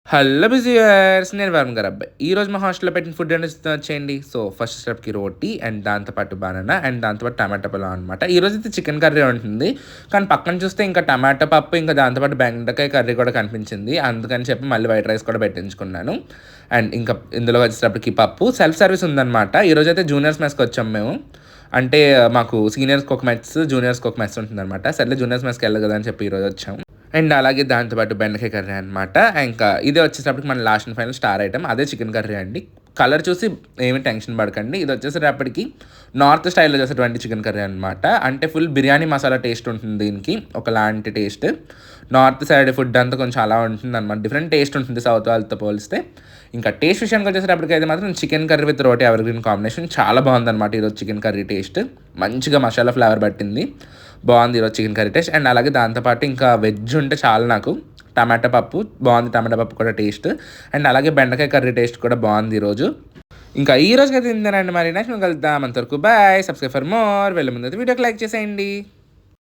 Hello బిజియర్స్, నేను వరుణ్ గారు అబ్బాయి. ఈరోజు మా హాస్టల్‌లో పెట్టిన ఫుడ్ ఏంటో వచ్చేయండి. సో, ఫస్ట్ స్టెప్‌కి రోటీ అండ్ దాంతో పాటు బనానా అండ్ దాంతో పాటు టమాటా పలావ్ అనమాట. ఈరోజైతే చికెన్ కర్రీ ఉంటుంది. కానీ పక్కన చూస్తే ఇంకా టమాటా పప్పు, ఇంకా దాంతో పాటు బెండకాయ కర్రీ కూడా కనిపించింది. అందుకని చెప్పి మళ్ళీ వైట్ రైస్ కూడా పెట్టించుకున్నాను. అండ్ ఇంకా ఇందులో వచ్చేటప్పటికి పప్పు సెల్ఫ్ సర్వీస్ ఉందనమాట. ఈరోజైతే జూనియర్స్ మెస్‌కి వచ్చాం మేము. అంటే మాకు సీనియర్స్‌కి ఒక మెస్, జూనియర్స్‌కి ఒక మెస్ ఉంటుందనమాట. సర్లే జూనియర్స్ మెస్‌కి వెళ్ళాలి కదా అని చెప్పి ఈరోజు వచ్చాం. అండ్ అలాగే దాంతో పాటు బెండకాయ కర్రీ అనమాట. ఇంకా ఇదే వచ్చేటప్పటికి మన last and final star item అదే చికెన్ కర్రీ అండి. కలర్ చూసి ఏమి టెన్షన్ పడకండి. ఇది వచ్చేసేటప్పటికి నార్త్ స్టైల్‌లో చేసేటువంటి చికెన్ కర్రీ అనమాట. అంటే ఫుల్ బిర్యానీ మసాలా టేస్ట్ ఉంటుంది దీనికి. ఒకలాంటి టేస్ట్. నార్త్ సైడ్ ఫుడ్ అంతా కొంచెం అలా ఉంటుందనమాట. డిఫరెంట్ టేస్ట్ ఉంటుంది సౌత్ వాళ్ళతో పోలిస్తే. ఇంకా టేస్ట్ విషయానికి వచ్చేటప్పటికైతే మాత్రం chicken curry with roti ever green combination చాలా బాగుందనమాట ఈరోజు చికెన్ కర్రీ టేస్ట్. మంచిగా మసాలా ఫ్లేవర్ పట్టింది. బాగుంది ఈరోజు చికెన్ కర్రీ టేస్ట్. అండ్ అలాగే దాంతోపాటు ఇంకా వెజ్ ఉంటే చాలు నాకు. టమాటా పప్పు బాగుంది, టమాటా పప్పు కూడా టేస్ట్. అండ్ అలాగే బెండకాయ కర్రీ టేస్ట్ కూడా బాగుంది ఈరోజు. ఇంకా ఈ రోజుకైతే తిందానండి. మరి నెక్స్ట్ కలుద్దాం. అంతవరకు బాయ్. Subscribe for more. వెళ్ళే ముందు వీడియోకి లైక్ చేసేయండి.